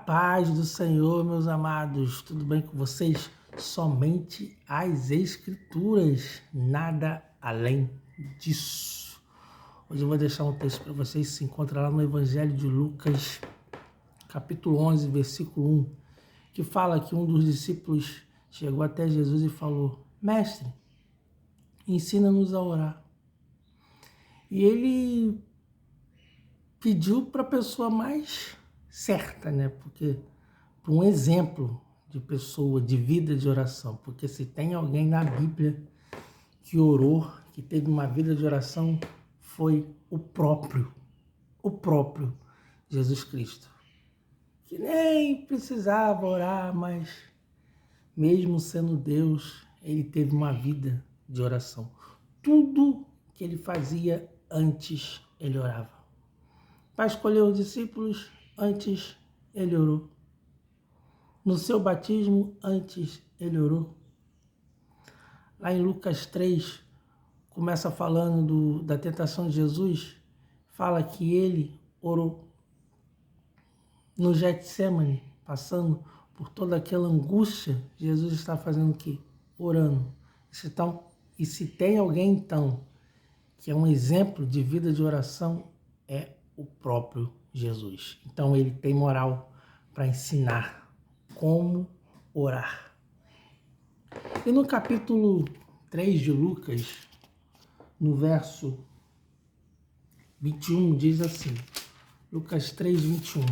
Paz do Senhor, meus amados, tudo bem com vocês? Somente as Escrituras, nada além disso. Hoje eu vou deixar um texto para vocês, se encontra lá no Evangelho de Lucas, capítulo 11, versículo 1, que fala que um dos discípulos chegou até Jesus e falou: Mestre, ensina-nos a orar. E ele pediu para a pessoa mais certa, né? Porque para um exemplo de pessoa, de vida de oração. Porque se tem alguém na Bíblia que orou, que teve uma vida de oração, foi o próprio Jesus Cristo. Que nem precisava orar, mas mesmo sendo Deus, ele teve uma vida de oração. Tudo que ele fazia antes, ele orava. Para escolher os discípulos, antes ele orou. No seu batismo, antes ele orou. Lá em Lucas 3, começa falando da tentação de Jesus, fala que ele orou. No Getsemane, passando por toda aquela angústia, Jesus está fazendo o quê? Orando. Então, e se tem alguém, então, que é um exemplo de vida de oração, é o próprio Jesus. Então, ele tem moral para ensinar como orar. E no capítulo 3 de Lucas, no verso 21, diz assim, Lucas 3, 21.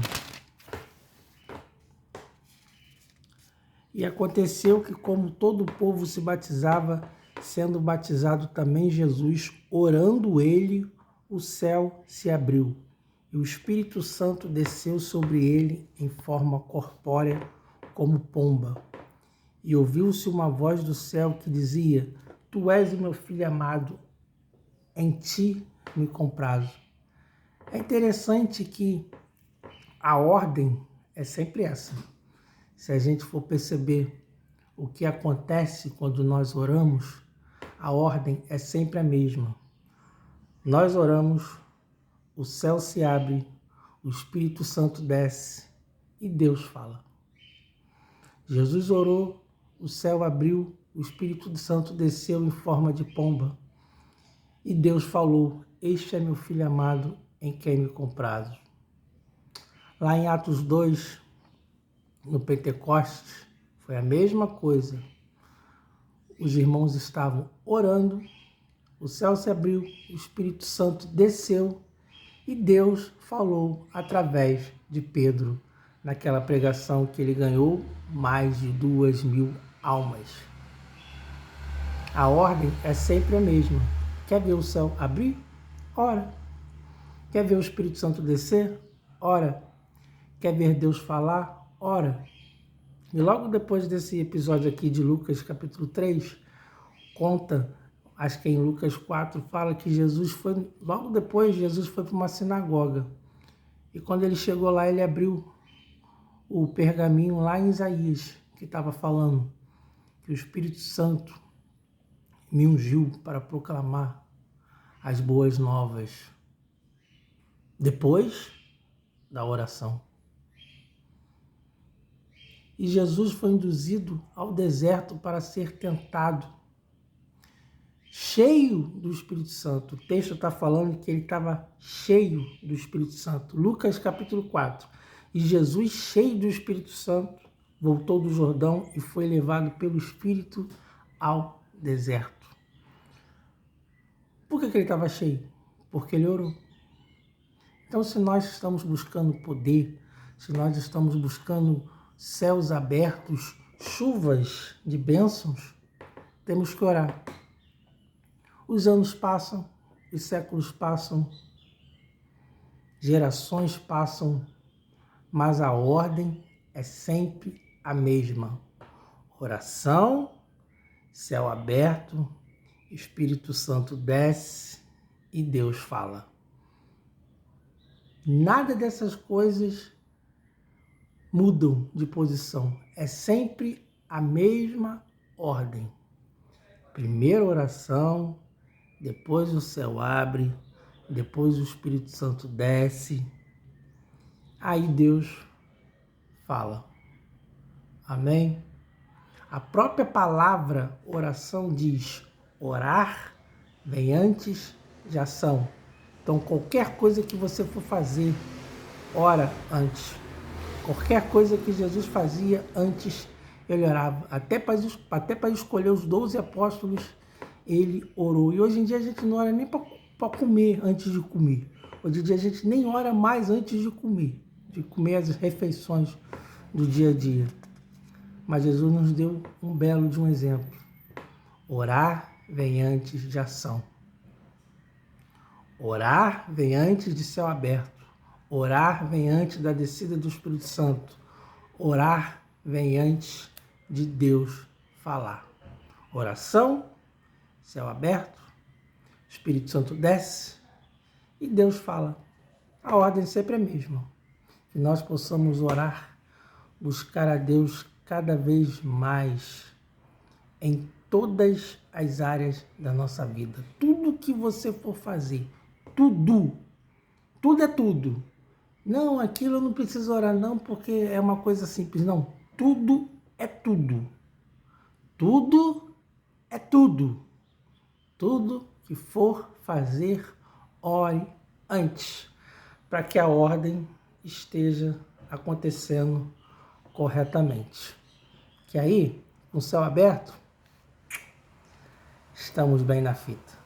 E aconteceu que, como todo o povo se batizava, sendo batizado também Jesus, orando ele, o céu se abriu, e o Espírito Santo desceu sobre ele em forma corpórea, como pomba. E ouviu-se uma voz do céu que dizia: Tu és o meu filho amado, em ti me comprazo. É interessante que a ordem é sempre essa. Se a gente for perceber o que acontece quando nós oramos, a ordem é sempre a mesma. Nós oramos, o céu se abre, o Espírito Santo desce e Deus fala. Jesus orou, o céu abriu, o Espírito Santo desceu em forma de pomba. E Deus falou: Este é meu filho amado, em quem me comprazo. Lá em Atos 2, no Pentecostes, foi a mesma coisa. Os irmãos estavam orando, o céu se abriu, o Espírito Santo desceu e Deus falou através de Pedro, naquela pregação que ele ganhou mais de 2.000 almas. A ordem é sempre a mesma. Quer ver o céu abrir? Ora. Quer ver o Espírito Santo descer? Ora. Quer ver Deus falar? Ora. E logo depois desse episódio aqui de Lucas capítulo 3, conta, acho que em Lucas 4, fala que Jesus foi, logo depois Jesus foi para uma sinagoga. E quando ele chegou lá, ele abriu o pergaminho lá em Isaías, que estava falando que o Espírito Santo me ungiu para proclamar as boas novas. Depois da oração. E Jesus foi induzido ao deserto para ser tentado, cheio do Espírito Santo. O texto está falando que ele estava cheio do Espírito Santo. Lucas capítulo 4. E Jesus, cheio do Espírito Santo, voltou do Jordão e foi levado pelo Espírito ao deserto. Por que ele estava cheio? Porque ele orou. Então, se nós estamos buscando poder, se nós estamos buscando céus abertos, chuvas de bênçãos, temos que orar. Os anos passam, os séculos passam, gerações passam, mas a ordem é sempre a mesma. Oração, céu aberto, Espírito Santo desce e Deus fala. Nada dessas coisas mudam de posição. É sempre a mesma ordem. Primeiro oração, depois o céu abre, depois o Espírito Santo desce. Aí Deus fala. Amém? A própria palavra oração diz: orar vem antes de ação. Então, qualquer coisa que você for fazer, ora antes. Qualquer coisa que Jesus fazia antes, ele orava. Até para escolher os 12 apóstolos, ele orou. E hoje em dia a gente não ora nem para comer antes de comer. Hoje em dia a gente nem ora mais antes de comer as refeições do dia a dia. Mas Jesus nos deu um belo de um exemplo. Orar vem antes de ação. Orar vem antes de céu aberto. Orar vem antes da descida do Espírito Santo. Orar vem antes de Deus falar. Oração, céu aberto, Espírito Santo desce e Deus fala. A ordem sempre é a mesma. Que nós possamos orar, buscar a Deus cada vez mais em todas as áreas da nossa vida. Tudo que você for fazer, tudo é tudo. Não, aquilo eu não preciso orar não, porque é uma coisa simples. Não, tudo é tudo. Tudo é tudo. Tudo que for fazer, ore antes, para que a ordem esteja acontecendo corretamente. Que aí, com o céu aberto, estamos bem na fita.